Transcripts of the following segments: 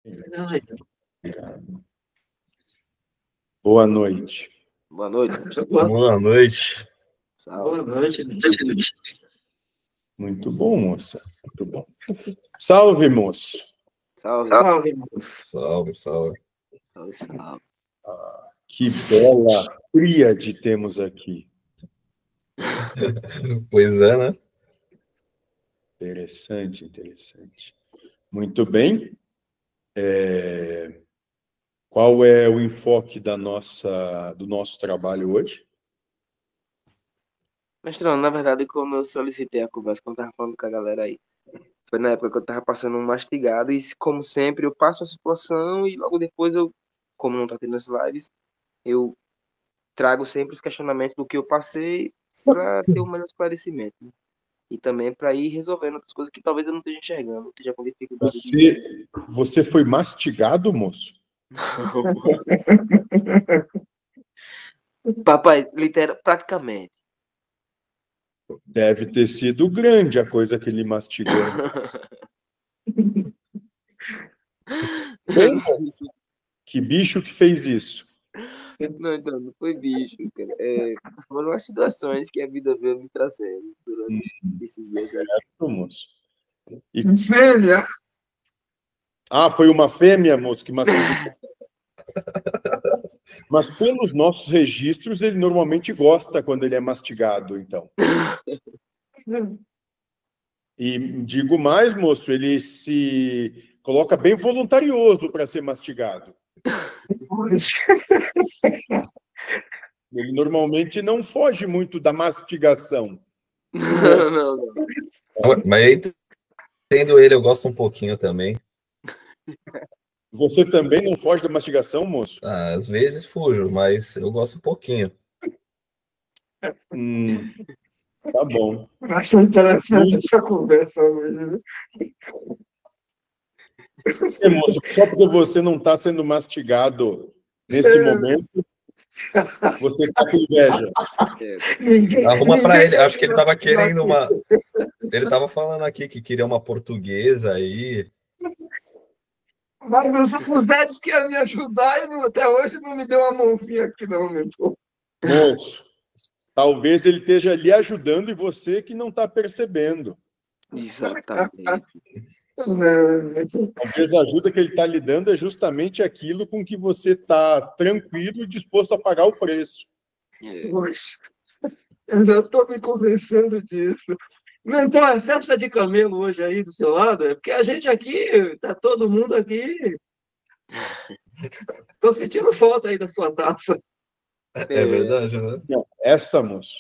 Obrigado. Boa noite. Boa noite. Boa noite. Boa noite. Muito bom, moça. Muito bom. Salve, moço. Salve. Salve, salve. Salve. Que bela tríade temos aqui. Pois é, né? Interessante. Muito bem. Qual é o enfoque do nosso trabalho hoje? Mestrão, na verdade, como eu solicitei a conversa, quando eu tava falando com a galera aí, foi na época que eu tava passando um mastigado e, como sempre, eu passo a situação e logo depois eu, como não tá tendo as lives, eu trago sempre os questionamentos do que eu passei para ter um melhor esclarecimento, né? E também para ir resolvendo outras coisas que talvez eu não esteja enxergando, esteja com dificuldade Você foi mastigado, moço? Papai, praticamente. Deve ter sido grande a coisa que ele mastigou. Que bicho que fez isso? Não foi bicho, cara. Foram as situações que a vida veio me trazendo durante esses dias aí. Moço. Fêmea? Ah, foi uma fêmea, moço, que mastigou. Mas pelos nossos registros, ele normalmente gosta quando ele é mastigado, então. E digo mais, moço, ele se coloca bem voluntarioso para ser mastigado. Ele normalmente não foge muito da mastigação. Não. Mas aí, tendo ele, eu gosto um pouquinho também. Você também não foge da mastigação, moço? Às vezes fujo, mas eu gosto um pouquinho. Tá bom. Acho interessante essa conversa hoje. Moço, só porque você não está sendo mastigado nesse momento, você está com inveja. Arruma para ele. Acho que ele estava querendo uma... Ele estava falando aqui que queria uma portuguesa aí. Mas meus faculdades querem me ajudar e até hoje não me deu uma mãozinha aqui, não, meu povo. Moço, talvez ele esteja lhe ajudando e você que não está percebendo. Exatamente. Talvez a ajuda que ele está lhe dando é justamente aquilo com que você está tranquilo e disposto a pagar o preço. Poxa, eu já estou me convencendo disso. Então, é festa de camelo hoje aí do seu lado? É porque a gente aqui, está todo mundo aqui. Estou sentindo falta aí da sua taça. É verdade, né? Não, essa, moço.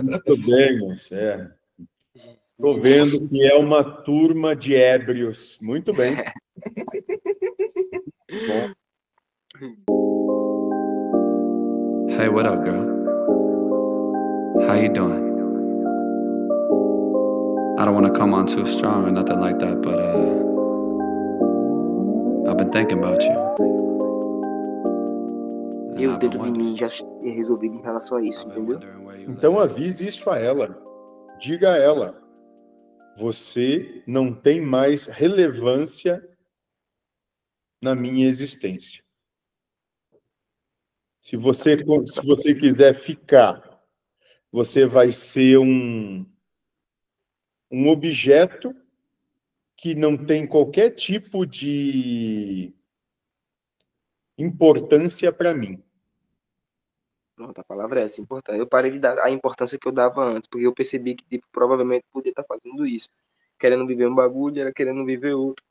Muito bem, moço. Estou vendo que é uma turma de ébrios. Muito bem. Bom. Hey, what up, girl? How you doing? I don't want to come on too strong or nothing like that, but I've been thinking about you. Eu, dentro de mim, já tinha resolvido em relação a isso, entendeu? Então avise isso a ela. Diga a ela. Você não tem mais relevância na minha existência. Se você quiser ficar, você vai ser um objeto que não tem qualquer tipo de importância para mim. Pronto, a palavra é essa, importante. Eu parei de dar a importância que eu dava antes, porque eu percebi que tipo, provavelmente podia estar fazendo isso. Querendo viver um bagulho, era querendo viver outro.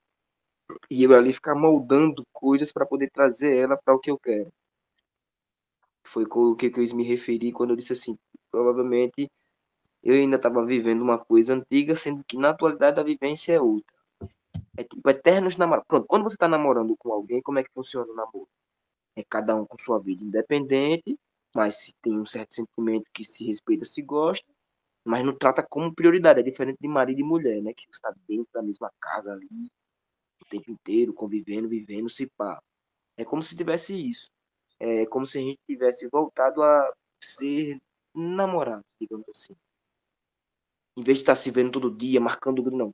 E eu ali ficar moldando coisas para poder trazer ela para o que eu quero. Foi o que eu quis me referir quando eu disse assim, provavelmente eu ainda estava vivendo uma coisa antiga, sendo que na atualidade a vivência é outra. É tipo eternos namorados. Pronto, quando você está namorando com alguém, como é que funciona o namoro? É cada um com sua vida independente, mas se tem um certo sentimento que se respeita, se gosta, mas não trata como prioridade. É diferente de marido e mulher, né? Que você está dentro da mesma casa ali, o tempo inteiro, convivendo, vivendo, se pá. É como se tivesse isso. É como se a gente tivesse voltado a ser namorados, digamos assim. Em vez de estar se vendo todo dia, marcando, não.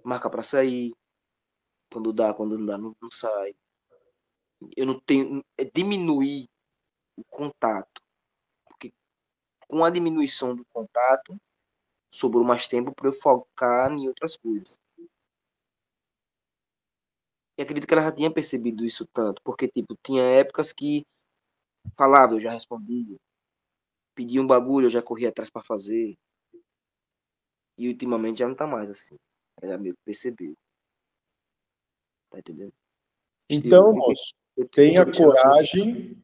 Marca para sair. Quando dá, quando não dá, não sai. Eu não tenho. É diminuir o contato. Porque com a diminuição do contato, sobrou mais tempo para eu focar em outras coisas. E acredito que ela já tinha percebido isso tanto, porque, tipo, tinha épocas que falava, eu já respondia. Pedia um bagulho, eu já corria atrás para fazer. E ultimamente já não tá mais assim. Ela meio que percebeu. Tá entendendo? Então, Estilo, moço, eu tenha deixo ela- coragem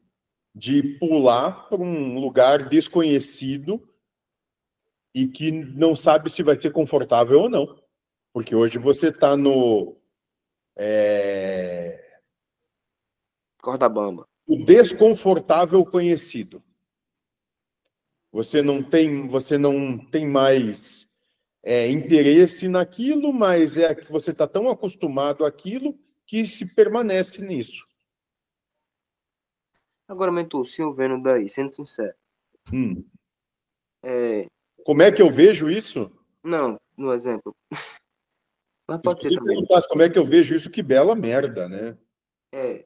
de pular para um lugar desconhecido e que não sabe se vai ser confortável ou não. Porque hoje você está no Corda bamba. o desconfortável conhecido. Você não tem mais interesse naquilo, mas é que você está tão acostumado àquilo que se permanece nisso. Agora, mentor, se eu vendo daí, sendo sincero. Hum. É, Como é que eu vejo isso? não, no exemplo. Mas Se pode ser você também. perguntasse como é que eu vejo isso, que bela merda, né? É.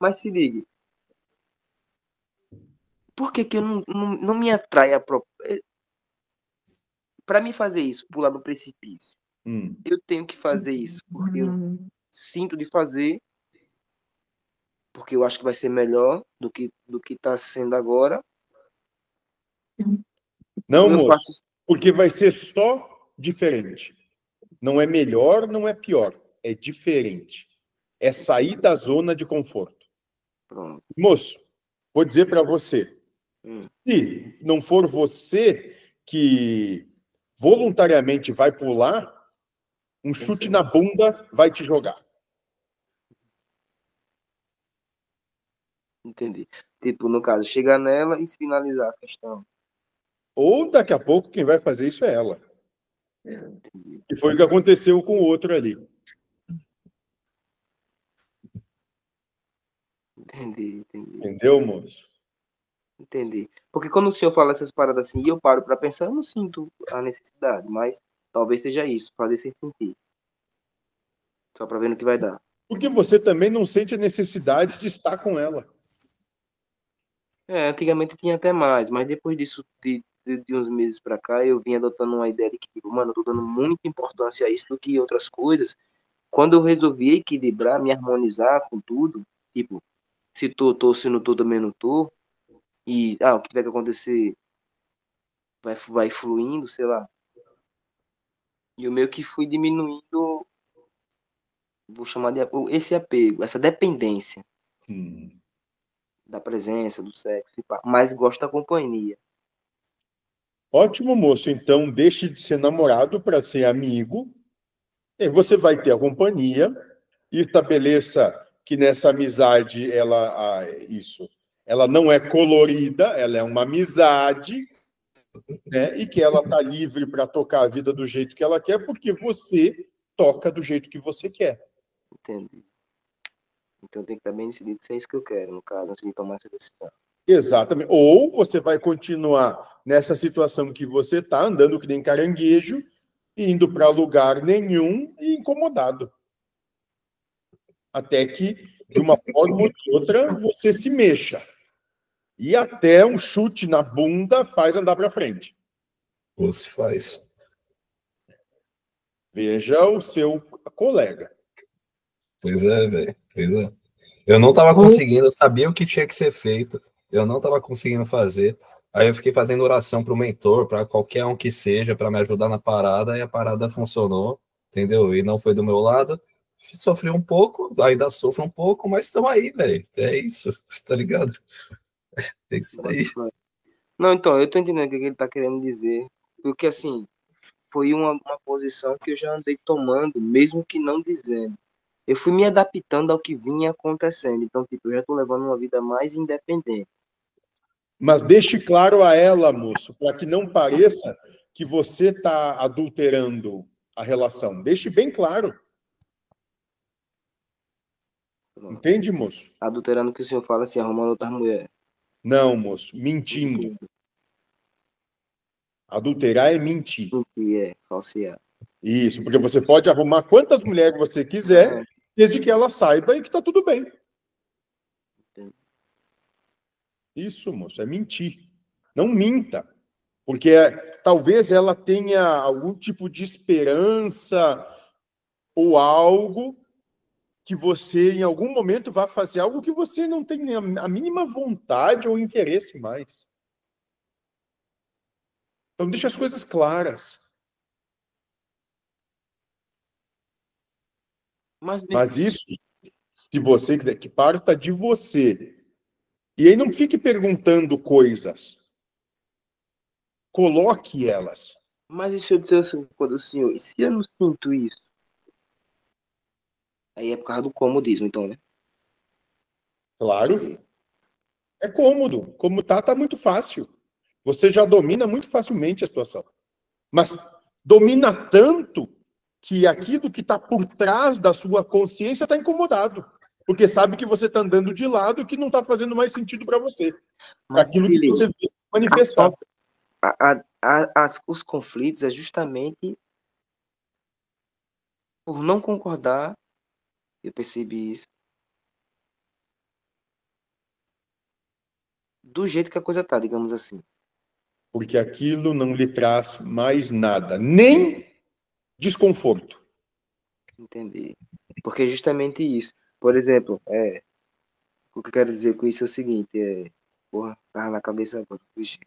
Mas se ligue. Por que que eu não me atrai a própria. Para mim fazer isso, pular do precipício, Hum. eu tenho que fazer isso, porque eu sinto de fazer, porque eu acho que vai ser melhor do que está sendo agora. Não, Ou eu moço, faço. porque vai ser só diferente. Não é melhor, não é pior. É diferente. É sair da zona de conforto. Pronto. Moço, vou dizer para você. Se não for você que voluntariamente vai pular, um chute na bunda vai te jogar. Entendi. Tipo, no caso, chegar nela e finalizar a questão. Ou daqui a pouco quem vai fazer isso é ela. E foi o que aconteceu com o outro ali. Entendi. Entendeu, moço? Entendi. Porque quando o senhor fala essas paradas assim e eu paro para pensar, eu não sinto a necessidade, mas talvez seja isso, fazer sem sentir. Só para ver no que vai dar. Porque você também não sente a necessidade de estar com ela. Antigamente tinha até mais, mas depois disso, de uns meses para cá, eu vim adotando uma ideia de que, tipo, mano, eu tô dando muita importância a isso do que outras coisas. Quando eu resolvi equilibrar, me harmonizar com tudo, tipo, se tô, se não tô, também não tô, e, o que tiver que acontecer vai fluindo, sei lá. E eu meio que fui diminuindo, vou chamar de esse apego, essa dependência da presença, do sexo, e pá, mas gosto da companhia. Ótimo, moço. Então, deixe de ser namorado para ser amigo. E você vai ter a companhia. E estabeleça que nessa amizade ela não é colorida, ela é uma amizade, né? E que ela está livre para tocar a vida do jeito que ela quer, porque você toca do jeito que você quer. Entendi. Então tem que estar bem decidido se é isso que eu quero, no caso, antes de tomar essa decisão. Exatamente. Ou você vai continuar nessa situação que você está, andando que nem caranguejo, indo para lugar nenhum e incomodado. Até que, de uma forma ou de outra, você se mexa. E até um chute na bunda faz andar para frente. Ou se faz. Veja o seu colega. Pois é, velho. Pois é. Eu não estava conseguindo, eu sabia o que tinha que ser feito, eu não estava conseguindo fazer. Aí eu fiquei fazendo oração para o mentor, para qualquer um que seja, para me ajudar na parada, e a parada funcionou, entendeu? E não foi do meu lado. Sofri um pouco, ainda sofro um pouco, mas estamos aí, velho. É isso, tá ligado? É isso aí. Não, então, eu tô entendendo o que ele tá querendo dizer. Porque, assim, foi uma posição que eu já andei tomando, mesmo que não dizendo. Eu fui me adaptando ao que vinha acontecendo. Então, tipo, eu já tô levando uma vida mais independente. Mas deixe claro a ela, moço, para que não pareça que você está adulterando a relação. Deixe bem claro. Entende, moço? Adulterando que o senhor fala assim, arrumando outra mulher. Não, moço. Mentindo. Entendo. Adulterar é mentir. Mentir, falsear. Isso, porque você pode arrumar quantas mulheres você quiser, desde que ela saiba e que tá tudo bem. Entendi. Isso, moço, é mentir. Não minta. Porque talvez ela tenha algum tipo de esperança ou algo que você, em algum momento, vai fazer algo que você não tem nem a mínima vontade ou interesse mais. Então, deixa as coisas claras. Mas isso, se você quiser, que parta de você. E aí não fique perguntando coisas. Coloque elas. Mas deixa eu dizer assim, quando o senhor, e se eu não sinto isso? Aí é por causa do comodismo, então, né? Claro. É cômodo. Como tá muito fácil. Você já domina muito facilmente a situação. Mas domina tanto que aquilo que está por trás da sua consciência está incomodado. Porque sabe que você está andando de lado e que não está fazendo mais sentido para você. Mas Aquilo se que liga, você vê manifestar. os conflitos é justamente por não concordar. Eu percebi isso. Do jeito que a coisa tá, digamos assim. Porque aquilo não lhe traz mais nada. Nem desconforto. Entender. Porque é justamente isso. Por exemplo, o que eu quero dizer com isso é o seguinte, porra, tava na cabeça agora. Puxa.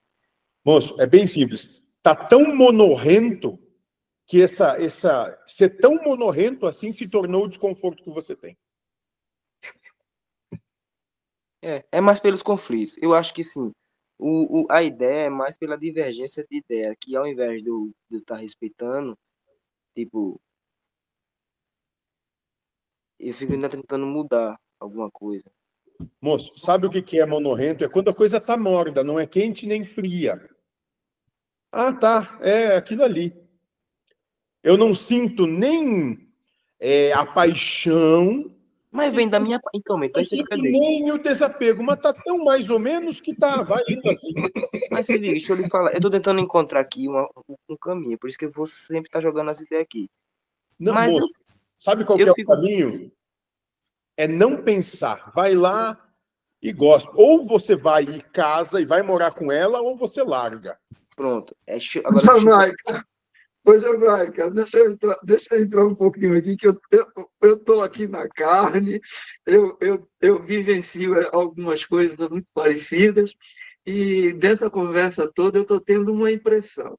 Moço, é bem simples. Tá tão monorrento que ser tão monorrento assim se tornou o desconforto que você tem. É mais pelos conflitos. Eu acho que sim. A ideia é mais pela divergência de ideia, que ao invés de eu estar respeitando, tipo, eu fico ainda tentando mudar alguma coisa. Moço, sabe o que é monorrento? É quando a coisa tá morna, não é quente nem fria. Ah, tá, é aquilo ali. Eu não sinto nem a paixão, Mas vem da minha. Então não isso que sinto quer dizer. nem o desapego, mas tá tão mais ou menos que vai indo assim. Mas se liga, deixa eu lhe falar. Eu tô tentando encontrar aqui um caminho, por isso que eu vou sempre estar jogando as ideias aqui. Não, Mas moço, sabe qual que é o caminho? É não pensar. Vai lá e gosta. Ou você vai e casa e vai morar com ela, ou você larga. Pronto. Agora, Jamaica, deixa eu entrar um pouquinho aqui, que eu estou aqui na carne, eu vivencio algumas coisas muito parecidas, e dessa conversa toda eu estou tendo uma impressão.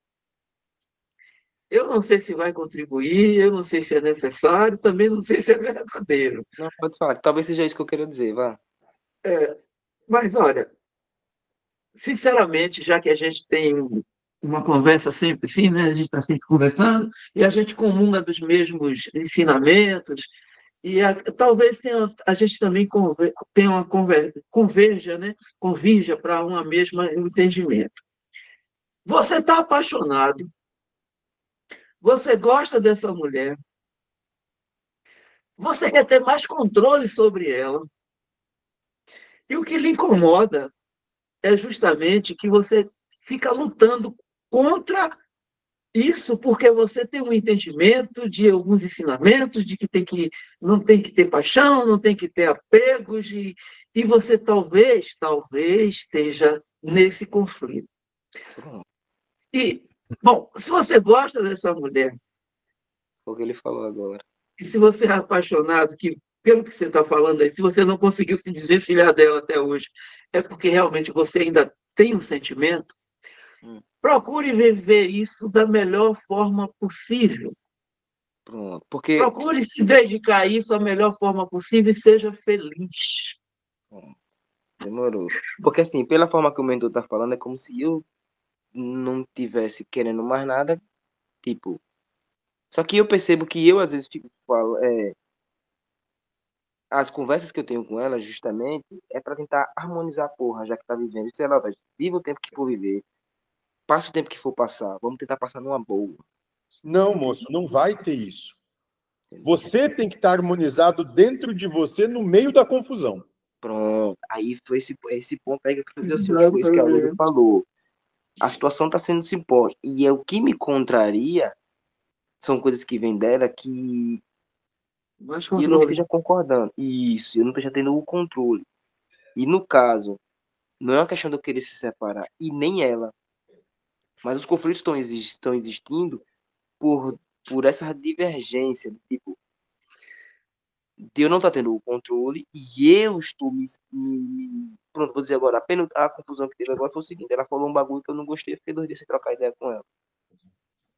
Eu não sei se vai contribuir, eu não sei se é necessário, também não sei se é verdadeiro. Não, pode falar, talvez seja isso que eu quero dizer, vá. Mas, olha, sinceramente, já que a gente tem uma conversa sempre assim, né? A gente está sempre conversando, e a gente comunga dos mesmos ensinamentos, e talvez a gente também tenha uma converja, né? Convirja para um mesmo entendimento. Você está apaixonado, você gosta dessa mulher, você quer ter mais controle sobre ela, e o que lhe incomoda é justamente que você fica lutando contra isso, porque você tem um entendimento de alguns ensinamentos, de que não tem que ter paixão, não tem que ter apegos, e você talvez esteja nesse conflito. E, bom, se você gosta dessa mulher, Foi o que ele falou agora. e se você é apaixonado, que pelo que você está falando aí, se você não conseguiu se desvencilhar dela até hoje, é porque realmente você ainda tem um sentimento, procure viver isso da melhor forma possível. Pronto. Porque... Procure se dedicar a isso da melhor forma possível e seja feliz. Demorou. Porque assim, pela forma que o mentor está falando, é como se eu não tivesse querendo mais nada, tipo... Só que eu percebo que eu, às vezes, falo, as conversas que eu tenho com ela, justamente, é para tentar harmonizar a porra, já que tá vivendo. Sei lá, viva o tempo que for viver. Passa o tempo que for passar. Vamos tentar passar numa boa. Não, moço, não vai ter isso. Você tem que estar harmonizado dentro de você, no meio da confusão. Pronto. Aí foi esse ponto aí que eu quero dizer assim, foi isso que a Lulu falou. A situação está sendo se impor. E é o que me contraria são coisas que vêm dela que Mais eu não controle. esteja concordando. Isso, eu não esteja tendo o controle. E no caso, não é uma questão de eu querer se separar, e nem ela. Mas os conflitos estão existindo por essa divergência, tipo, de eu não estar tendo o controle e eu estou Pronto, vou dizer agora, apenas a confusão que teve agora foi o seguinte, ela falou um bagulho que eu não gostei, fiquei 2 dias sem trocar ideia com ela.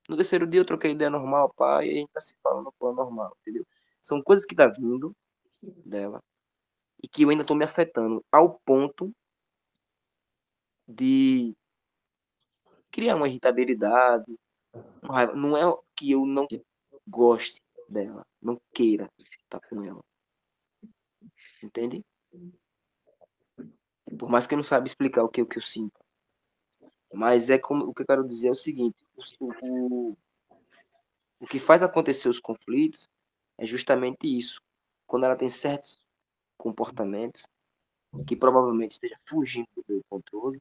No terceiro dia eu troquei ideia normal, pá, e a gente tá se falando com normal, entendeu? São coisas que tá vindo dela e que eu ainda tô me afetando ao ponto de criar uma irritabilidade, uma raiva. Não é que eu não goste dela, não queira estar com ela, entende? Por mais que eu não saiba explicar o que eu sinto. Mas é como o que eu quero dizer é o seguinte: o que faz acontecer os conflitos é justamente isso. Quando ela tem certos comportamentos que provavelmente esteja fugindo do meu controle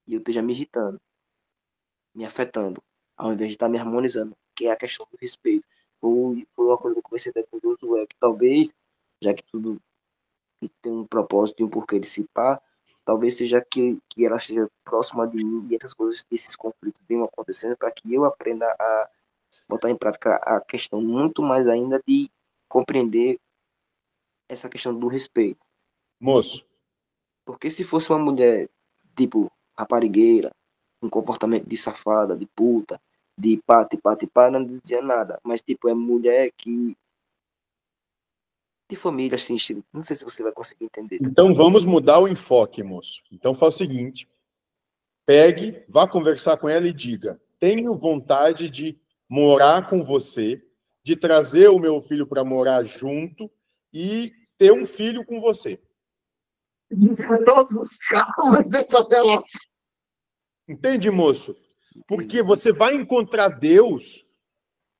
e eu esteja me irritando, me afetando, ao invés de estar me harmonizando, que é a questão do respeito. Foi uma coisa que eu conversei até com o Josué, que talvez, já que tudo tem um propósito e um porquê de se pá, talvez seja que ela esteja próxima de mim e essas coisas, esses conflitos venham acontecendo para que eu aprenda a botar em prática a questão muito mais ainda de compreender essa questão do respeito. Moço, Porque se fosse uma mulher, tipo, raparigueira, um comportamento de safada, de puta, de pá, não dizia nada. Mas, tipo, é mulher que de família, assim, não sei se você vai conseguir entender. então vamos mudar o enfoque, moço. Então faz o seguinte, pegue, vá conversar com ela e diga, tenho vontade de morar com você, de trazer o meu filho para morar junto e ter um filho com você. Todos os traumas dessa relação. Entende, moço? Porque você vai encontrar Deus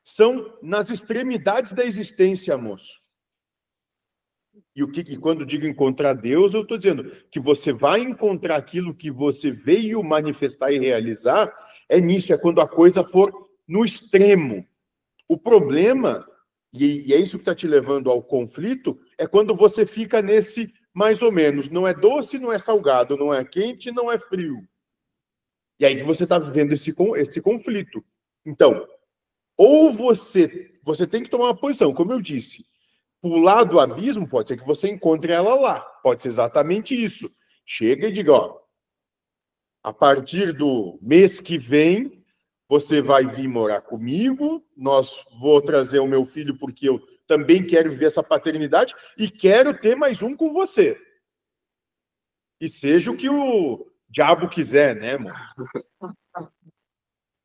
são nas extremidades da existência, moço. E quando digo encontrar Deus, eu estou dizendo que você vai encontrar aquilo que você veio manifestar e realizar, é nisso, é quando a coisa for no extremo. O problema, e é isso que está te levando ao conflito, é quando você fica nesse mais ou menos. Não é doce, não é salgado, não é quente, não é frio. E aí que você está vivendo esse conflito. Então, ou você tem que tomar uma posição, como eu disse, pular do abismo, pode ser que você encontre ela lá. Pode ser exatamente isso. Chega e diga, ó, a partir do mês que vem, você vai vir morar comigo, vou trazer o meu filho porque eu também quero viver essa paternidade e quero ter mais um com você. E seja o que o diabo quiser, né, mano?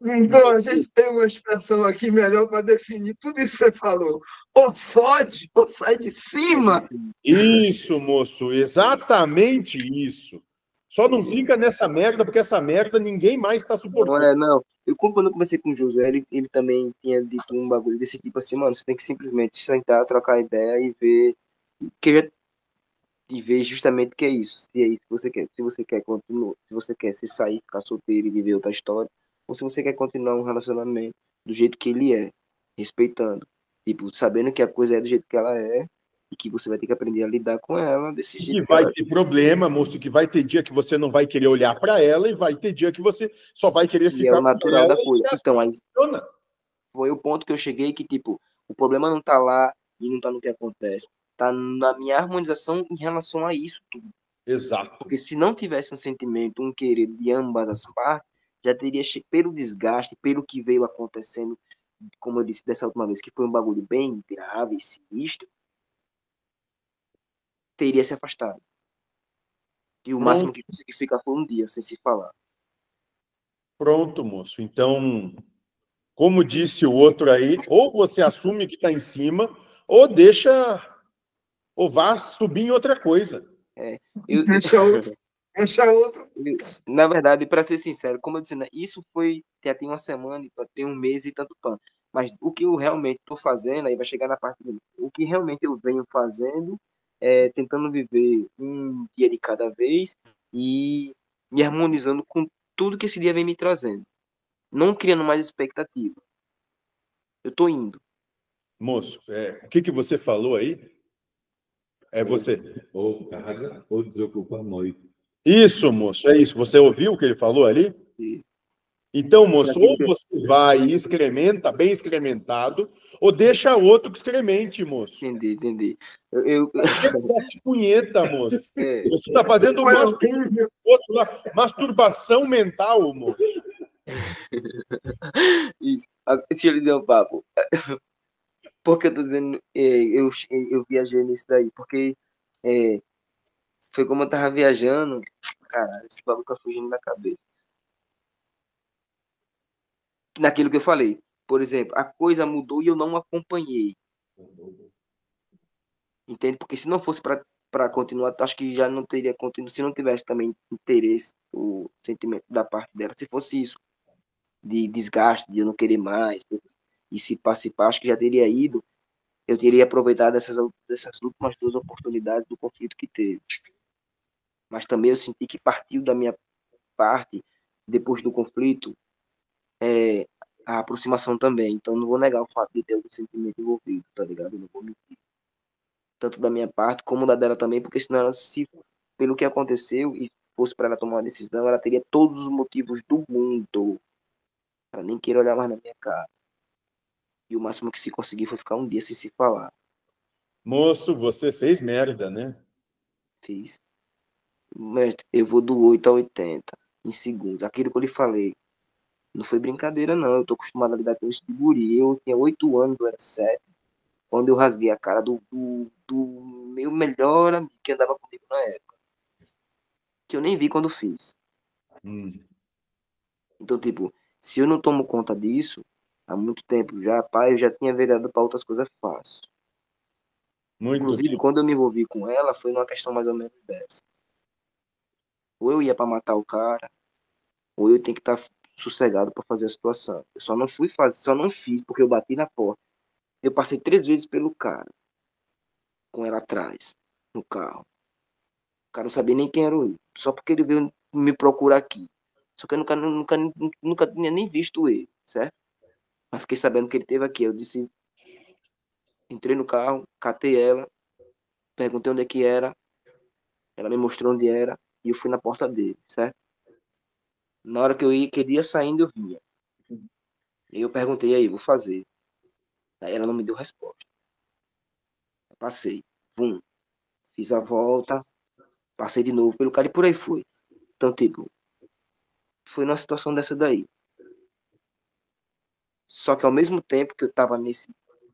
Então, a gente tem uma expressão aqui melhor para definir tudo isso que você falou. Ou fode, ou sai de cima. Isso, moço, exatamente isso. Só não fica nessa merda, porque essa merda ninguém mais está suportando. Não. Quando eu conversei com o Josué, ele também tinha dito um bagulho desse tipo assim, mano, você tem que simplesmente sentar, trocar ideia e ver justamente o que é isso. Se é isso que você quer. Se você quer continuar, se você quer se sair, ficar solteiro e viver outra história, ou se você quer continuar um relacionamento do jeito que ele é, respeitando. Tipo, sabendo que a coisa é do jeito que ela é e que você vai ter que aprender a lidar com ela desse jeito. E vai ter problema, moço, que vai ter dia que você não vai querer olhar para ela e vai ter dia que você só vai querer ficar é o natural com ela da coisa. Então, aí funciona. foi o ponto que eu cheguei que, tipo, o problema não tá lá e não tá no que acontece. Tá na minha harmonização em relação a isso tudo. Exato. Porque se não tivesse um sentimento, um querer de ambas as partes, já teria pelo desgaste, pelo que veio acontecendo, como eu disse dessa última vez, que foi um bagulho bem grave e sinistro, teria se afastado. E o máximo que consegui ficar foi um dia sem se falar. Pronto, moço. Então, como disse o outro aí, ou você assume que está em cima, ou ou vá subir em outra coisa. Deixa outro. Na verdade, para ser sincero, como eu disse, né, isso foi já tem uma semana, tem um mês e tanto tanto. Mas o que eu realmente estou fazendo, aí vai chegar na parte do o que realmente eu venho fazendo é tentando viver um dia de cada vez e me harmonizando com tudo que esse dia vem me trazendo. Não criando mais expectativa. Eu tô indo. Moço, o que você falou aí? É você. Ou carga ou desocupa a noite. Isso, moço, é isso. Você ouviu o que ele falou ali? E Então, foi moço, aquilo ou que você vai e excrementa, bem excrementado, ou deixa outro que excremente, moço. entendi. Eu, Chega dessa punheta, moço. é, Você está fazendo masturbação mental, moço. isso. Deixa eu dizer um papo. Por que eu tô dizendo, eu viajei nisso daí? Porque foi como eu tava viajando. Caralho, esse bagulho tá fugindo da cabeça. Naquilo que eu falei. Por exemplo, a coisa mudou e eu não acompanhei. Entende? Porque se não fosse para continuar, acho que já não teria continuado. Se não tivesse também interesse, o sentimento da parte dela, se fosse isso, de desgaste, de eu não querer mais, e se participar, acho que já teria ido. Eu teria aproveitado dessas últimas 2 oportunidades do conflito que teve. Mas também eu senti que partiu da minha parte, depois do conflito, a aproximação também. Então, não vou negar o fato de ter algum sentimento envolvido, tá ligado? Eu não vou mentir. Tanto da minha parte, como da dela também, porque senão ela, se pelo que aconteceu, e fosse para ela tomar uma decisão, ela teria todos os motivos do mundo. Ela nem queria olhar mais na minha cara. E o máximo que se conseguir foi ficar um dia sem se falar. Moço, você fez merda, né? Fiz. Mestre, eu vou do 8 a 80 em segundos. Aquilo que eu lhe falei. Não foi brincadeira, não. Eu tô acostumado a lidar com isso de guri. Eu tinha 8 anos, eu era 7. Quando eu rasguei a cara do meu melhor amigo que andava comigo na época. Que eu nem vi quando fiz. Então, tipo, se eu não tomo conta disso, há muito tempo já, pai, eu já tinha virado para outras coisas fácil. Muito Inclusive, bem. quando eu me envolvi com ela, foi numa questão mais ou menos dessa. Ou eu ia para matar o cara, ou eu tenho que estar sossegado para fazer a situação. Eu só não fiz porque eu bati na porta. Eu passei 3 vezes pelo cara, com ela atrás, no carro. O cara não sabia nem quem era eu, só porque ele veio me procurar aqui. Só que eu nunca tinha nem visto ele, certo? Mas fiquei sabendo que ele esteve aqui. Eu disse, entrei no carro, catei ela, perguntei onde é que era, ela me mostrou onde era, e eu fui na porta dele, certo? Na hora que ele ia saindo, eu vinha. E eu perguntei, aí, vou fazer. Aí ela não me deu resposta. Eu passei, fiz a volta, passei de novo pelo cara e por aí fui. Então, tipo, foi numa situação dessa daí. Só que ao mesmo tempo que eu tava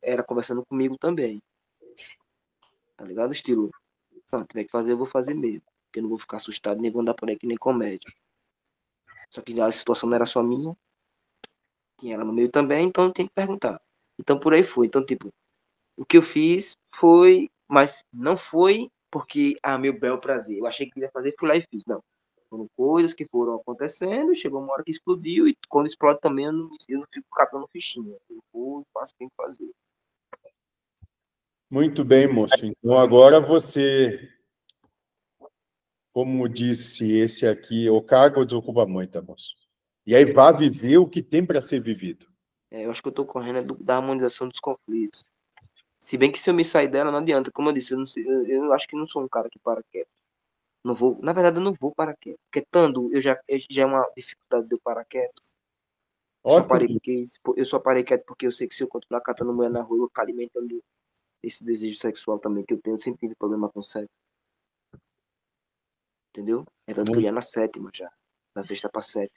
era conversando comigo também. Tá ligado? Estilo, não, tiver que fazer, eu vou fazer mesmo. Porque eu não vou ficar assustado, nem vou andar por aí que nem comédia. Só que a situação não era só minha, tinha ela no meio também, então eu tinha que perguntar. Então por aí foi. Então, tipo, o que eu fiz foi, mas não foi porque, meu bel prazer. Eu achei que ia fazer, fui lá e fiz. Não. Foram coisas que foram acontecendo, chegou uma hora que explodiu, e quando explode também eu não fico catando fichinha. Eu vou e faço o que tem que fazer. Muito bem, moço. Então, agora você, como disse esse aqui, o cargo desocupa muito, moço. E aí vá viver o que tem para ser vivido. Eu acho que eu tô correndo da harmonização dos conflitos. Se bem que se eu me sair dela, não adianta. Como eu disse, eu acho que não sou um cara que para quieto. Não vou, na verdade, eu não vou para quieto. Porque estando, já é uma dificuldade de eu parar quieto. Ótimo. Eu só parei quieto porque eu sei que se eu continuar catando mulher na rua, eu vou ficar alimentando esse desejo sexual também que eu tenho. Eu sempre tive problema com sexo. Entendeu? É tanto que eu ia na 7ª já. Na 6ª pra 7ª.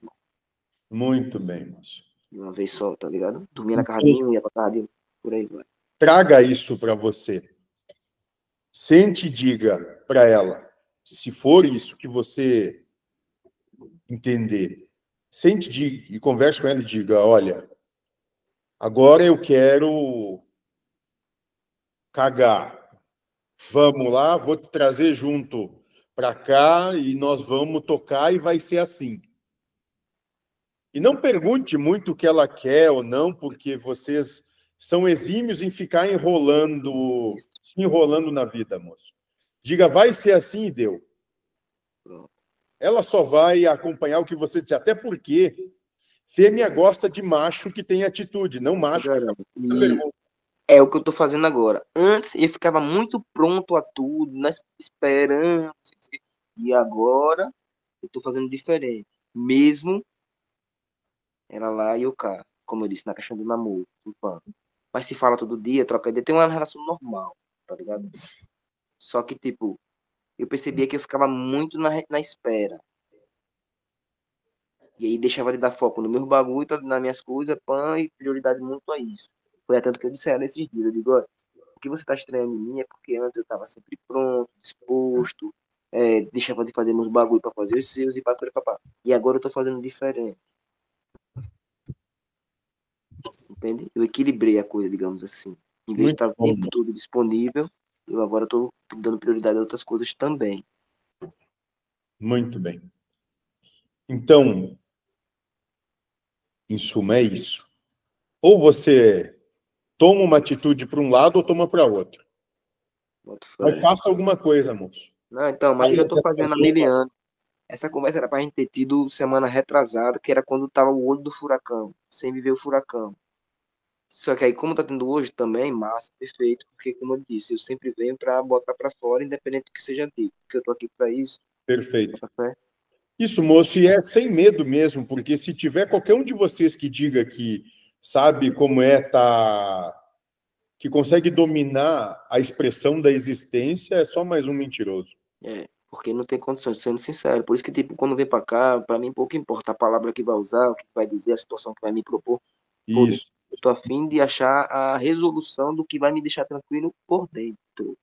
Muito bem, moço. De uma vez só, tá ligado? Dormia na casa de um, ia pra casa de um. Por aí vai. Traga isso para você. Sente e diga para ela, se for isso que você entender, sente e converse com ela e diga, olha, agora eu quero cagar. Vamos lá, vou te trazer junto para cá e nós vamos tocar e vai ser assim. E não pergunte muito o que ela quer ou não, porque vocês são exímios em ficar se enrolando na vida, moço. Diga, vai ser assim e deu. Pronto. Ela só vai acompanhar o que você disser, até porque fêmea gosta de macho que tem atitude, não macho. E é o que eu tô fazendo agora. Antes eu ficava muito pronto a tudo, esperando. E agora eu tô fazendo diferente. Mesmo ela lá e o cara, como eu disse, na questão do namoro. Mas se fala todo dia, troca ideia, tem uma relação normal, tá ligado? Só que, tipo, eu percebia que eu ficava muito na espera. E aí deixava de dar foco no meu bagulho, nas minhas coisas, e prioridade muito a isso. Foi tanto que eu disse a ela esses dias, eu digo, olha, o que você está estranhando em mim é porque antes eu estava sempre pronto, disposto, deixava de fazer meus bagulho para fazer os seus e papá. E agora eu tô fazendo diferente. Entende? Eu equilibrei a coisa, digamos assim. Em vez de estar o tempo todo disponível, eu agora estou dando prioridade a outras coisas também. Muito bem. Então, em suma, é isso. Ou você toma uma atitude para um lado ou toma para outro. Mas faça alguma coisa, moço. Não, então, mas eu já estou fazendo há 1000 anos. Essa conversa era para a gente ter tido semana retrasada, que era quando estava o olho do furacão, sem viver o furacão. Só que aí, como tá tendo hoje também, massa, perfeito, porque, como eu disse, eu sempre venho para botar para fora, independente do que seja dito, porque eu tô aqui para isso. Perfeito. Isso, moço, e é sem medo mesmo, porque se tiver qualquer um de vocês que diga que sabe como que consegue dominar a expressão da existência, é só mais um mentiroso. Porque não tem condições, sendo sincero. Por isso que, tipo, quando vem para cá, para mim pouco importa a palavra que vai usar, o que vai dizer, a situação que vai me propor. Isso. Eu tô a fim de achar a resolução do que vai me deixar tranquilo por dentro.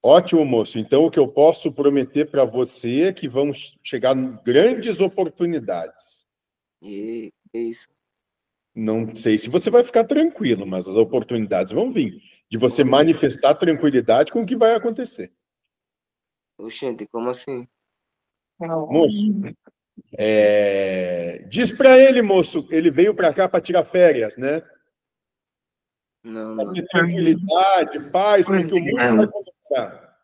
Ótimo, moço. Então, o que eu posso prometer para você é que vão chegar grandes oportunidades. E é isso. Não sei se você vai ficar tranquilo, mas as oportunidades vão vir. De você manifestar tranquilidade com o que vai acontecer. Oxente, como assim? Moço, diz para ele, moço, ele veio para cá para tirar férias, né? Não. Para ter tranquilidade, paz, porque o mundo vai começar.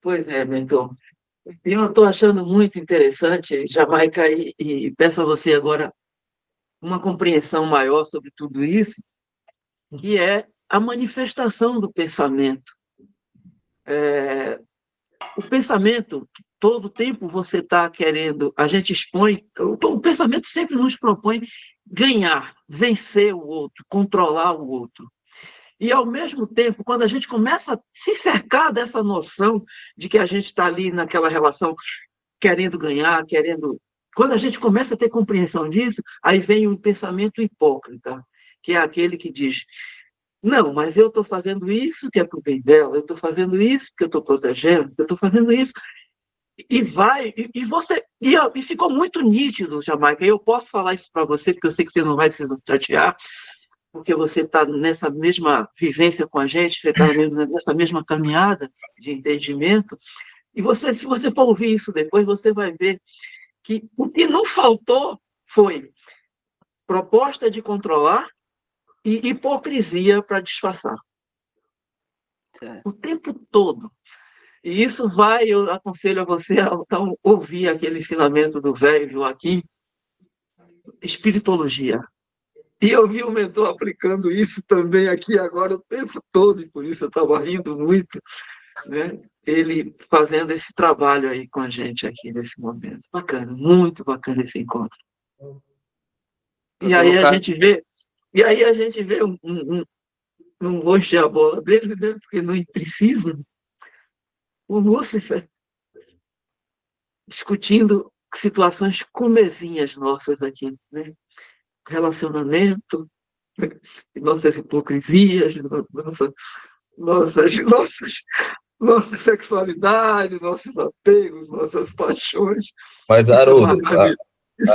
Pois é, mentor. Eu estou achando muito interessante, Jamaica, e peço a você agora uma compreensão maior sobre tudo isso, que é a manifestação do pensamento. O pensamento, que todo tempo você está querendo, a gente expõe, o pensamento sempre nos propõe ganhar, vencer o outro, controlar o outro. E, ao mesmo tempo, quando a gente começa a se cercar dessa noção de que a gente está ali naquela relação querendo ganhar, querendo... Quando a gente começa a ter compreensão disso, aí vem o pensamento hipócrita, que é aquele que diz, não, mas eu estou fazendo isso que é para o bem dela, eu estou fazendo isso porque eu estou protegendo, eu estou fazendo isso. E vai, e ficou muito nítido, Jamaica, e eu posso falar isso para você, porque eu sei que você não vai se chatear, porque você está nessa mesma vivência com a gente, você está nessa mesma caminhada de entendimento, e você, se você for ouvir isso depois, você vai ver que o que não faltou foi proposta de controlar e hipocrisia para disfarçar. O tempo todo. E isso eu aconselho a você a então, ouvir aquele ensinamento do velho Joaquim, espiritologia. E eu vi o mentor aplicando isso também aqui agora o tempo todo, e por isso eu estava rindo muito, né? Ele fazendo esse trabalho aí com a gente aqui nesse momento. Bacana, muito bacana esse encontro. E aí a gente vê não vou encher a bola dele, né? Porque não precisa, o Lúcifer discutindo situações comezinhas nossas aqui, né? Relacionamento, nossas hipocrisias, nossa sexualidade, nossos apegos, nossas paixões. Mas, Haroldo, Isso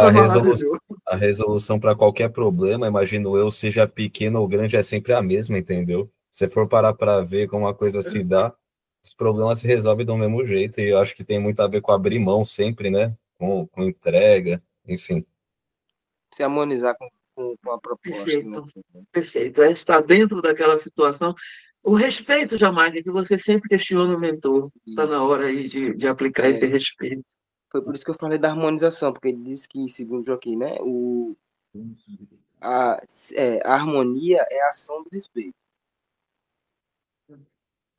a resolução para qualquer problema, imagino eu, seja pequeno ou grande, é sempre a mesma, entendeu? Se for parar para ver como a coisa se dá, os problemas se resolvem do mesmo jeito, e eu acho que tem muito a ver com abrir mão sempre, né? Com entrega, enfim. Se harmonizar com a proposta. Perfeito, perfeito. É estar dentro daquela situação. O respeito, Jamaica, que você sempre questiona o mentor. Está na hora aí de aplicar esse respeito. Foi por isso que eu falei da harmonização, porque ele disse que, segundo Joaquim, né, a harmonia é a ação do respeito.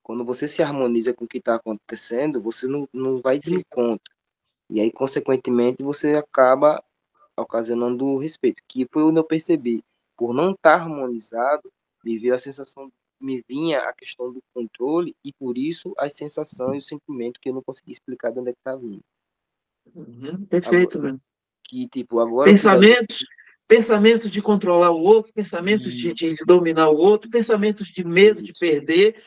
Quando você se harmoniza com o que está acontecendo, você não vai de encontro. E aí, consequentemente, você acaba ocasionando o respeito, que foi onde eu percebi. Por não estar harmonizado, me veio a sensação, me vinha a questão do controle, e por isso a sensação e o sentimento que eu não consegui explicar de onde é que está vindo. Perfeito, Agora, meu. que, tipo, agora que vai... Pensamentos de controlar o outro, pensamentos de dominar o outro, pensamentos de medo de perder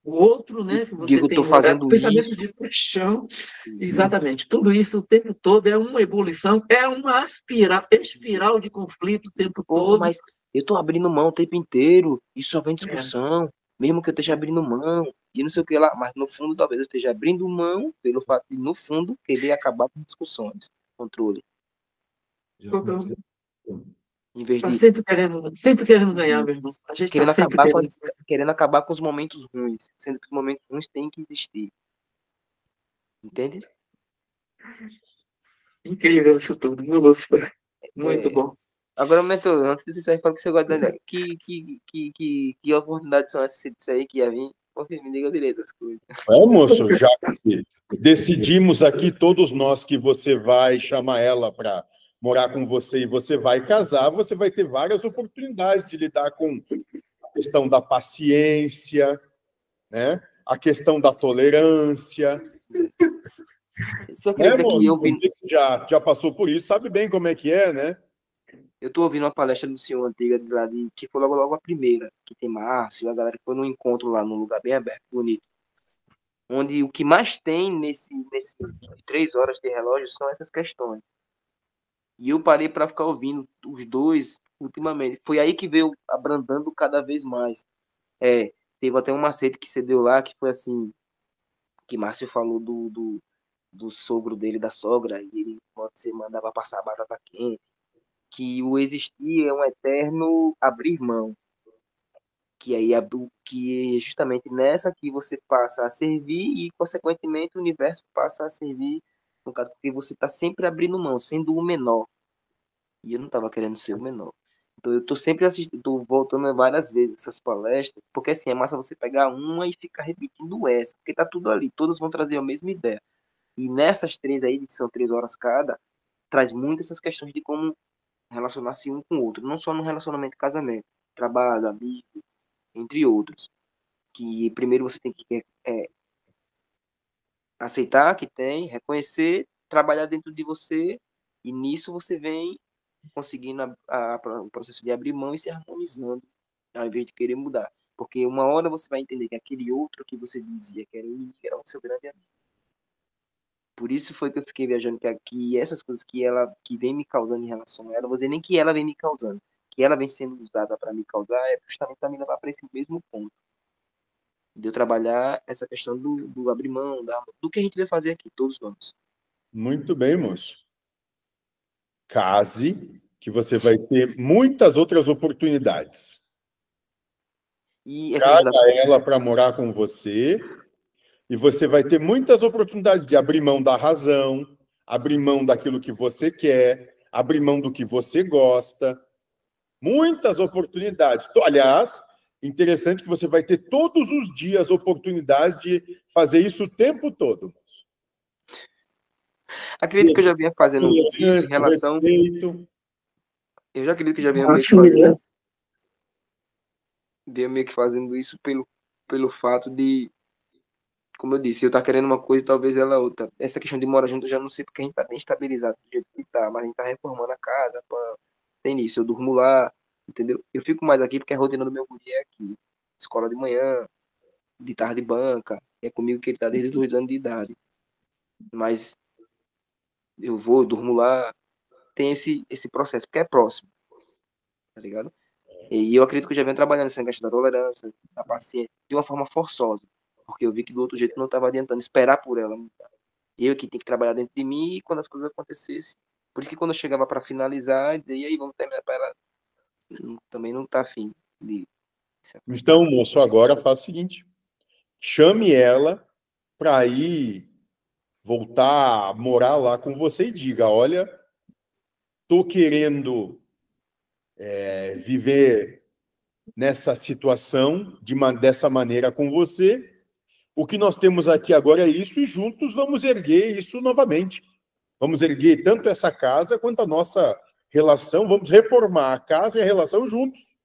o outro, né? Que você Digo, tem estou fazendo pensamentos isso. de paixão. Exatamente. Tudo isso o tempo todo é uma evolução, é uma espiral de conflito o tempo Porra, todo. mas eu estou abrindo mão o tempo inteiro e só vem discussão, mesmo que eu esteja abrindo mão e não sei o que lá, mas no fundo talvez eu esteja abrindo mão pelo fato de, no fundo, querer acabar com discussões, controle. Em vez Tá de sempre querendo ganhar, meu irmão. A gente querendo está sempre acabar com, querendo. querendo acabar com os momentos ruins, sendo que os momentos ruins têm que existir. Entende? Incrível isso tudo, meu Lúcifer. Muito bom. Agora, mentor, antes de você sair, fala que você gosta de que oportunidades são essas aí que ia vir? Pô, filho, me diga direito as coisas. Moço, já que decidimos aqui, todos nós, que você vai chamar ela para morar com você e você vai casar, você vai ter várias oportunidades de lidar com a questão da paciência, né? A questão da tolerância. Você acredita que eu vi... Você que já passou por isso, sabe bem como é que é, né? Eu tô ouvindo uma palestra do senhor antiga de lá, que foi logo a primeira, que tem Márcio, a galera que foi num encontro lá, num lugar bem aberto, bonito. Onde o que mais tem nesse 3 horas de relógio são essas questões. E eu parei para ficar ouvindo os dois ultimamente. Foi aí que veio abrandando cada vez mais. Teve até um macete que cedeu lá, que foi assim, que Márcio falou do sogro dele, da sogra, e ele você mandava passar a batata quente, que o existir é um eterno abrir mão, que aí que é justamente nessa que você passa a servir e consequentemente o universo passa a servir, no caso, porque você está sempre abrindo mão, sendo o menor, e eu não estava querendo ser o menor. Então eu tô sempre assistindo, tô voltando várias vezes essas palestras, porque assim é massa você pegar uma e ficar repetindo essa, porque tá tudo ali, todos vão trazer a mesma ideia. E nessas 3 aí, que são 3 horas cada, traz muito essas questões de como relacionar-se um com o outro, não só no relacionamento de casamento, trabalho, amigo, entre outros. Que primeiro você tem que aceitar que tem, reconhecer, trabalhar dentro de você, e nisso você vem conseguindo o processo de abrir mão e se harmonizando, ao invés de querer mudar. Porque uma hora você vai entender que aquele outro que você dizia que era inimigo era o seu grande amigo. Por isso foi que eu fiquei viajando que aqui, essas coisas que vem me causando em relação a ela, vou dizer nem que ela vem me causando, que ela vem sendo usada para me causar, é justamente para me levar para esse mesmo ponto. De eu trabalhar essa questão do abrir mão, do que a gente vai fazer aqui, todos nós. Muito bem, moço. Case, que você vai ter muitas outras oportunidades. E essa Traga ela para morar com você, e você vai ter muitas oportunidades de abrir mão da razão, abrir mão daquilo que você quer, abrir mão do que você gosta. Muitas oportunidades. Aliás, interessante que você vai ter todos os dias oportunidades de fazer isso o tempo todo. Acredito que eu já vinha fazendo isso em relação... Eu já acredito que já vinha meio que fazendo isso pelo fato de, como eu disse, eu estar querendo uma coisa e talvez ela outra. Essa questão de morar junto eu já não sei, porque a gente tá bem estabilizado do jeito que tá, mas a gente tá reformando a casa, tem isso, eu durmo lá, entendeu? Eu fico mais aqui porque a rotina do meu guri é aqui. Escola de manhã, de tarde banca, é comigo que ele tá desde os 2 anos de idade. Mas eu durmo lá, tem esse processo, porque é próximo, tá ligado? E eu acredito que eu já venho trabalhando nessa questão da tolerância, da paciência, de uma forma forçosa, porque eu vi que do outro jeito não estava adiantando esperar por ela mudar. Eu que tenho que trabalhar dentro de mim e quando as coisas acontecessem. Por isso que quando eu chegava para finalizar, dizia, e aí, vamos terminar para ela, também não tá afim de se afastar. Então, moço, agora faça o seguinte: chame ela para ir voltar a morar lá com você e diga, olha, estou querendo viver nessa situação dessa maneira com você. O que nós temos aqui agora é isso e juntos vamos erguer isso novamente. Vamos erguer tanto essa casa quanto a nossa relação. Vamos reformar a casa e a relação juntos.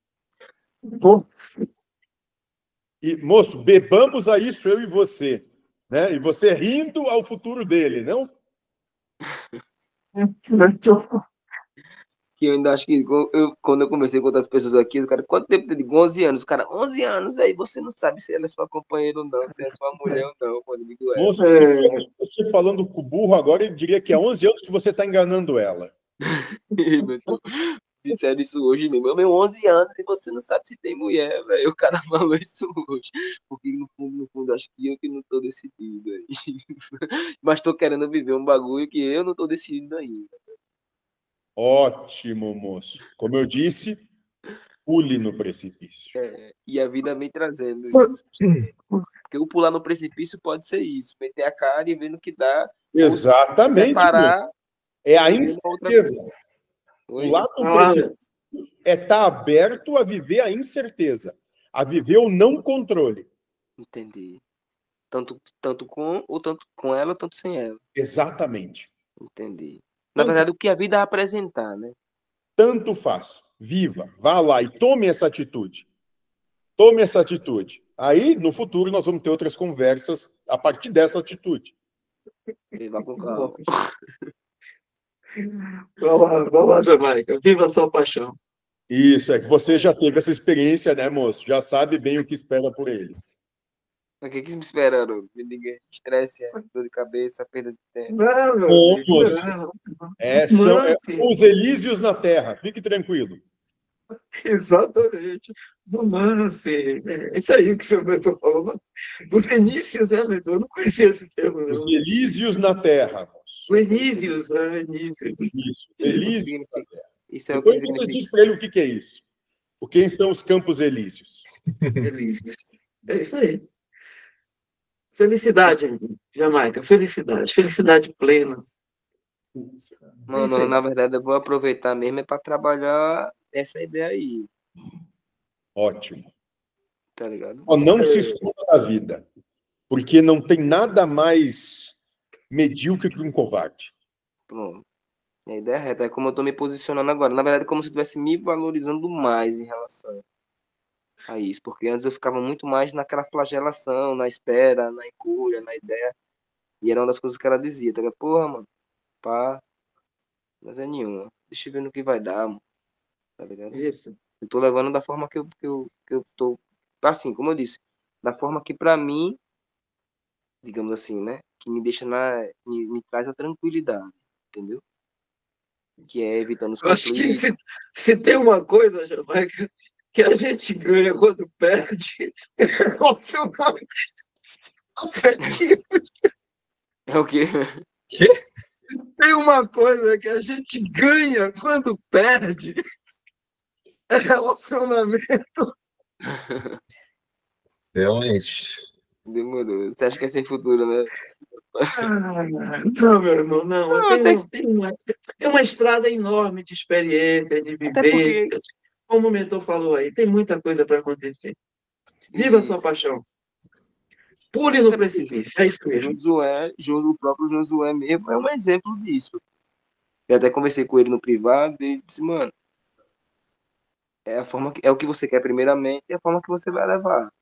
E, moço, bebamos a isso, eu e você. Né? E você rindo ao futuro dele, não? Que eu ainda acho que quando eu conversei com outras pessoas aqui, os caras, quanto tempo? Eu digo, 11 anos. Os caras, 11 anos, aí você não sabe se ela é sua companheira ou não, se é sua mulher ou não. Quando eu digo ela. Moço, se fosse você falando com o burro agora, ele diria que há 11 anos que você está enganando ela. Disseram isso hoje mesmo. Eu tenho 11 anos e você não sabe se tem mulher, velho. O cara falou isso hoje. Porque no fundo, acho que eu que não tô decidido aí. Mas tô querendo viver um bagulho que eu não tô decidido ainda. Ótimo, moço. Como eu disse, pule no precipício. E a vida vem trazendo isso. Porque o pular no precipício pode ser isso. Meter a cara e ver no que dá. Exatamente. Parar. É a incerteza. Pular no precipício é estar aberto a viver a incerteza. A viver o não controle. Entendi. Tanto com ela, tanto sem ela. Exatamente. Entendi. Na verdade, o que a vida vai apresentar, né? Tanto faz. Viva, vá lá e tome essa atitude. Tome essa atitude. Aí, no futuro, nós vamos ter outras conversas a partir dessa atitude. E vá com calma. Vai lá, Jamaica. Viva a sua paixão. Isso, é que você já teve essa experiência, né, moço? Já sabe bem o que espera por ele. O que me esperaram? Ninguém. Estresse, dor de cabeça, perda de tempo. Não, meu amigo, moço. não. São os Elísios na Terra. Fique tranquilo. Exatamente. Romance. É isso aí que o senhor Mentor falou. Os Vinícius, né, Mentor? Eu não conhecia esse termo, não. Os Elísios na Terra, moço. O Enísios, Enísios. Isso, Elísios na Terra. Isso é Depois o que você diz para ele o que é isso. Quem são os Campos Elíseos? Elísios. É isso aí. Felicidade, Jamaica. Felicidade. Felicidade plena. Não, na verdade, eu vou aproveitar mesmo para trabalhar essa ideia aí. Ótimo. Tá ligado? Não se esconda da vida, porque não tem nada mais medíocre que um covarde. Pronto. A ideia é reta, é como eu tô me posicionando agora. Na verdade, é como se eu estivesse me valorizando mais em relação a isso, porque antes eu ficava muito mais naquela flagelação, na espera, na encolha, na ideia, e era uma das coisas que ela dizia, tá ligado? Porra, mano, pá, mas é nenhuma, deixa eu ver no que vai dar, mano, tá ligado? Isso. Eu tô levando da forma que eu tô, assim, como eu disse, da forma que pra mim, digamos assim, né, que me deixa me traz a tranquilidade, entendeu? Que é evitando os Eu acho que conflitos. se tem uma coisa, Jamaica, que a gente ganha quando perde, é o final afetivo. É o quê? Tem uma coisa que a gente ganha quando perde, é relacionamento. Realmente. Demorou. Você acha que é sem futuro, né? Não, meu irmão, não. Tem uma estrada enorme de experiência, de vivência. Como o mentor falou aí, tem muita coisa para acontecer. Viva a sua paixão. Pule no precipício. É isso mesmo. O próprio Josué mesmo é um exemplo disso. Eu até conversei com ele no privado e ele disse, mano, é o que você quer primeiramente e a forma que você vai levar.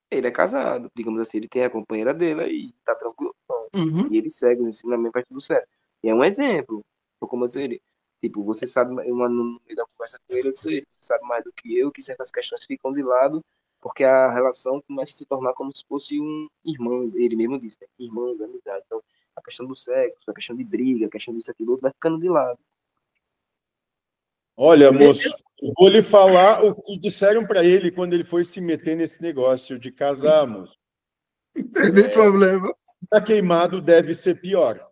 Ele é casado, digamos assim, ele tem a companheira dele aí, tá tranquilo. Uhum. E ele segue o ensinamento, faz tudo certo. E é um exemplo. Como eu disse, tipo, você sabe, no meio da conversa com ele, eu disse, você sabe mais do que eu, que certas questões ficam de lado, porque a relação começa a se tornar como se fosse um irmão, ele mesmo disse, né? Irmão da amizade. Então, a questão do sexo, a questão de briga, a questão disso, aquilo outro, vai ficando de lado. Olha, moço, eu vou lhe falar o que disseram para ele quando ele foi se meter nesse negócio de casar, moço. Não tem problema. Tá queimado deve ser pior.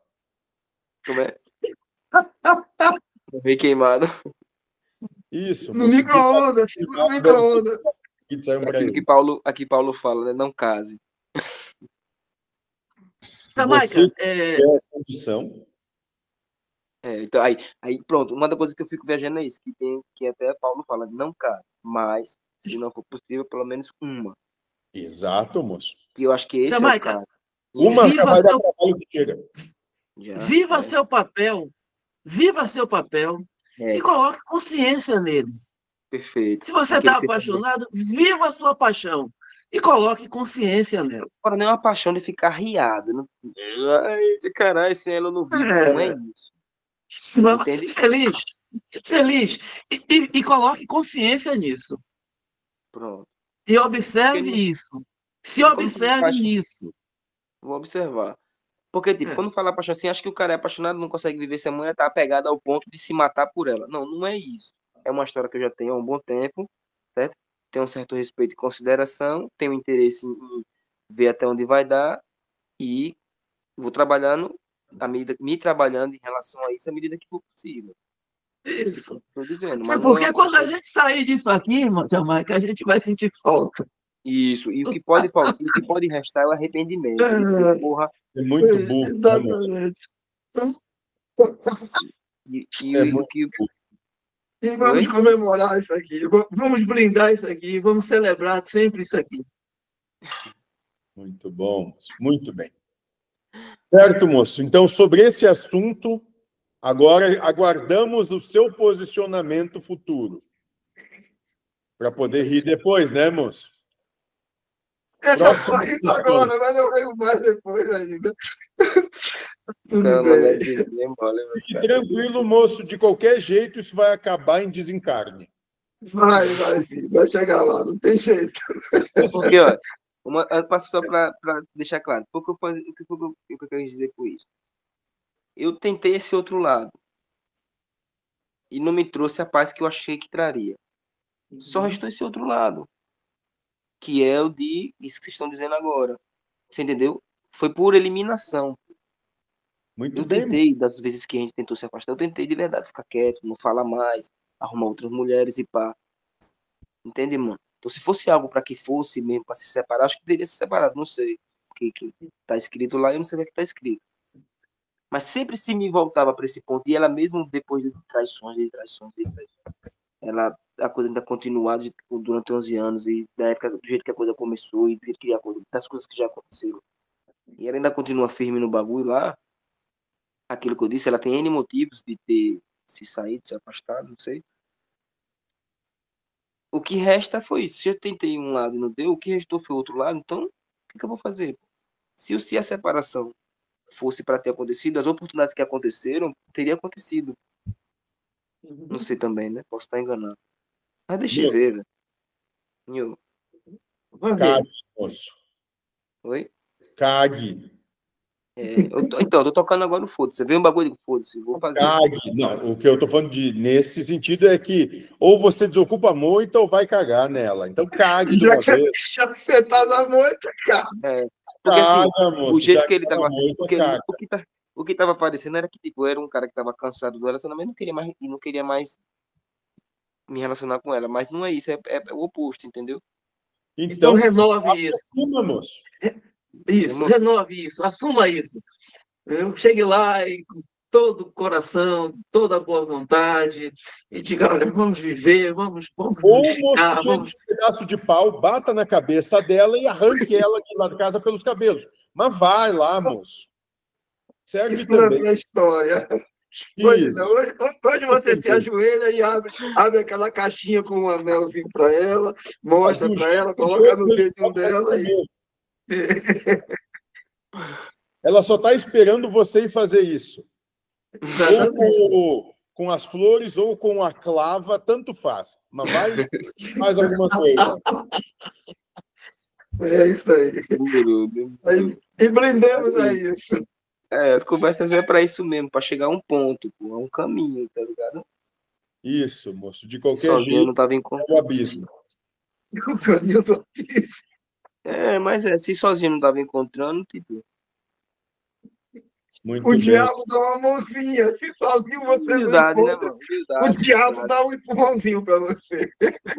Como é? Bem queimado. Isso. No micro-ondas. No micro-ondas. Que disseram para ele. Aqui Paulo fala, né? Não case. Jamaica, Você quer a condição. Então, aí, pronto, uma das coisas que eu fico viajando é isso, que até Paulo fala, não case, mas, se não for possível, pelo menos uma. Exato, moço. E eu acho que esse é o Jamaica, caso. Uma já viva vai dar seu, trabalho que chega. Já, viva é, seu papel, viva seu papel e coloque consciência nele. perfeito. Se você Aquele está que você falou. apaixonado, viva a sua paixão e coloque consciência nela. Agora, não é uma paixão de ficar riado. Não... Ai, caralho, sem ela eu não vivo. Não é isso. Vamos Entende? ser feliz, feliz. E coloque consciência nisso. Pronto. E observe Porque não- isso. Se é como se observe paixão. nisso. Vou observar. Porque, tipo, É. quando fala paixão assim, acho que o cara é apaixonado, não consegue viver se a mulher tá apegada ao ponto de se matar por ela. Não, não é isso. É uma história que eu já tenho há um bom tempo, certo? Tenho um certo respeito e consideração, tenho interesse em ver até onde vai dar e vou trabalhando, me trabalhando em relação a isso à medida que for possível. Isso. Estou dizendo, É mas não é porque uma quando a paixão. gente sair disso aqui, irmão Jamaica, a gente vai sentir falta. Isso, e o que pode faltar, o que pode restar é o arrependimento. De dizer, porra, É muito burro, né, moço? Exatamente. É o muito que. burro. E vamos Oi? comemorar isso aqui. Vamos brindar isso aqui. Vamos celebrar sempre isso aqui. Muito bom, moço. Muito bem. Certo, moço. Então, sobre esse assunto, agora aguardamos o seu posicionamento futuro. Para poder rir depois, né, moço? Eu já tô Próxima rindo questão. agora, mas eu venho mais depois ainda. Tudo Calma, bem. né? Embora, meus Fique caras. tranquilo, moço. De qualquer jeito, isso vai acabar em desencarne. Vai sim. Vai chegar lá, não tem jeito. Porque, ó, só para deixar claro, o que eu quis dizer com isso? Eu tentei esse outro lado e não me trouxe a paz que eu achei que traria. Só restou esse outro lado, que é o de isso que vocês estão dizendo agora. Você entendeu? Foi por eliminação. Muito Eu bem, moço. tentei, das vezes que a gente tentou se afastar, eu tentei de verdade ficar quieto, não falar mais, arrumar outras mulheres e pá. Entende, mano? Então, se fosse algo para que fosse mesmo para se separar, acho que teria se separado, não sei. Que tá escrito lá, eu não sei o que tá escrito. Mas sempre se me voltava para esse ponto, e ela mesmo depois de traições, a coisa ainda continuava durante 11 anos, e da época, do jeito que a coisa começou, e do jeito que das coisas que já aconteceram. E ela ainda continua firme no bagulho lá, aquilo que eu disse, ela tem N motivos de ter se saído, se afastado, não sei. O que resta foi isso. Se eu tentei um lado e não deu, o que restou foi o outro lado, então o que eu vou fazer? Se a separação fosse para ter acontecido, as oportunidades que aconteceram, teria acontecido. Não sei também, né? Posso estar enganado. Mas deixa eu ver, velho. Cague, moço. Oi? Cague. Então, eu tô tocando agora o foda-se. Você vê um bagulho de foda-se, vou fazer. Cague. Não, o que eu estou falando nesse sentido é que ou você desocupa muito ou vai cagar nela. Então cague de Já uma que vez. você tá na moita, cara. Porque assim, Caga, moço. o jeito Já que ele tá tava. muito, Porque caga. o que tava parecendo era que, tipo, eu era um cara que tava cansado do relacionamento e não queria mais me relacionar com ela. Mas não é isso, é o oposto, entendeu? Então Então, renove isso. assuma, moço. Isso, renove isso, assuma isso. Eu chegue lá e com todo o coração, toda a boa vontade, e diga, olha, vamos viver, vamos Ou o moço ficar, chega vamos... um pedaço de pau, bata na cabeça dela e arranque ela de lá de casa pelos cabelos. Mas vai lá, moço. Serve Isso não é também. minha história. Hoje, não, Isso. hoje você se ajoelha e abre aquela caixinha com um anelzinho para ela, mostra para ela, coloca no dedinho dela e... Ela só está esperando você ir fazer isso. Exatamente. Ou com as flores ou com a clava, tanto faz. Mas vai mais alguma coisa. É isso aí. E brindemos a isso. As conversas é para isso mesmo, para chegar a um ponto, pô, a um caminho, tá ligado? Isso, moço. De qualquer Sozinho eu jeito, não tava é encontrando. o abismo. O caminho do abismo. Mas se sozinho não tava encontrando, tipo. Muito O bem. diabo dá uma mãozinha. Se sozinho você Humildade, não né, encontra, mano? Humildade. o diabo dá um empurrãozinho para você.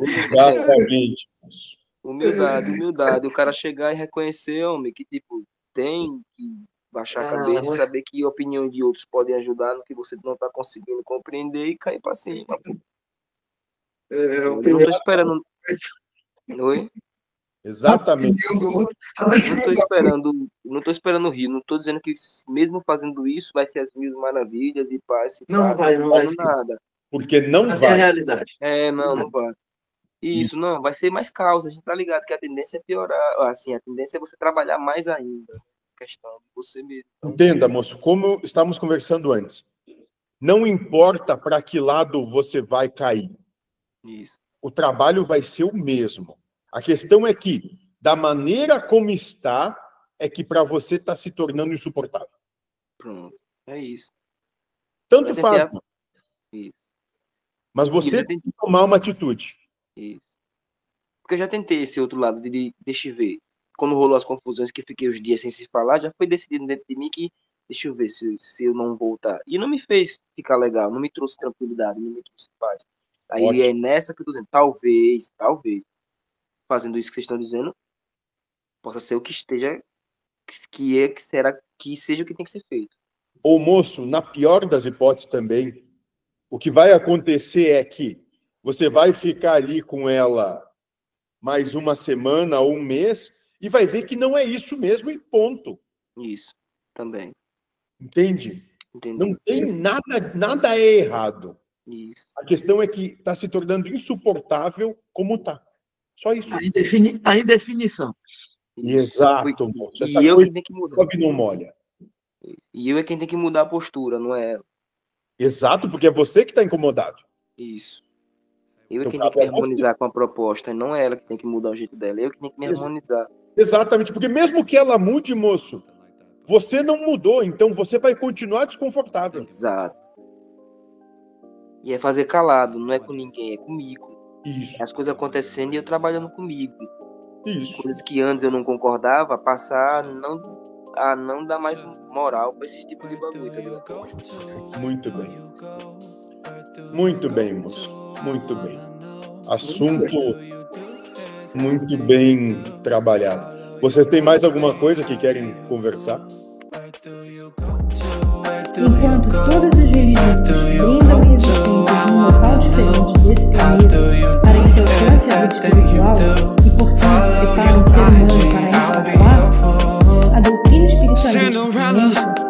Exatamente, moço. Humildade. O cara chegar e reconhecer, homem, que, tipo, tem que baixar a cabeça e saber que a opinião de outros podem ajudar no que você não está conseguindo compreender e cair para cima. Eu não estou esperando. Oi? Exatamente. Não estou esperando rir. Não estou dizendo que mesmo fazendo isso vai ser as mil maravilhas e paz. Não vai nada. Porque não Mas vai. é a realidade. Não vai. Isso, não, vai ser mais causa. A gente tá ligado que a tendência é piorar. Assim, a tendência é você trabalhar mais ainda. Questão de você mesmo. Então, Entenda, moço, como estávamos conversando antes. Não importa para que lado você vai cair. isso. O trabalho vai ser o mesmo. A questão é que, da maneira como está, é que para você está se tornando insuportável. Pronto. É isso. Tanto faz. Isso. Mas você tem que tomar uma atitude. Isso. Porque eu já tentei esse outro lado de deixa eu ver. Quando rolou as confusões que fiquei os dias sem se falar, já foi decidido dentro de mim que deixa eu ver se eu não voltar. E não me fez ficar legal, não me trouxe tranquilidade, não me trouxe paz. Aí Ótimo. é nessa que eu tô dizendo, talvez, fazendo isso que vocês estão dizendo, possa ser o que esteja, que seja o que tem que ser feito. Ou, moço, na pior das hipóteses também, o que vai acontecer é que você vai ficar ali com ela mais uma semana ou um mês e vai ver que não é isso mesmo e ponto. Isso, também. Entende? Entendi. Não tem nada é errado. Isso. A questão é que está se tornando insuportável como está. Só isso. A indefinição. Exato, moço. Essa E eu coisa que tenho que mudar. chove não molha. E eu é quem tem que mudar a postura, não é ela. Exato, porque é você que está incomodado. Isso. Eu é Então, quem tem que me você- harmonizar com a proposta, não é ela que tem que mudar o jeito dela. Eu que tenho que me harmonizar. Exatamente, porque mesmo que ela mude, moço, você não mudou, então você vai continuar desconfortável. Exato. E é fazer calado, não é com ninguém, é comigo. Isso, As coisas acontecendo e eu trabalhando comigo. isso. Coisas que antes eu não concordava, passar a não dar mais moral pra esse tipo de bagulho, tá ligado? Muito bem. Muito bem, moço. Muito bem. Assunto muito bem trabalhado. Vocês têm mais alguma coisa que querem conversar? Enquanto todas as religiões brindam a existência de um local diferente desse planeta para que se alcance a vida espiritual e, portanto, preparam o ser humano para entrar lá, a doutrina espiritualista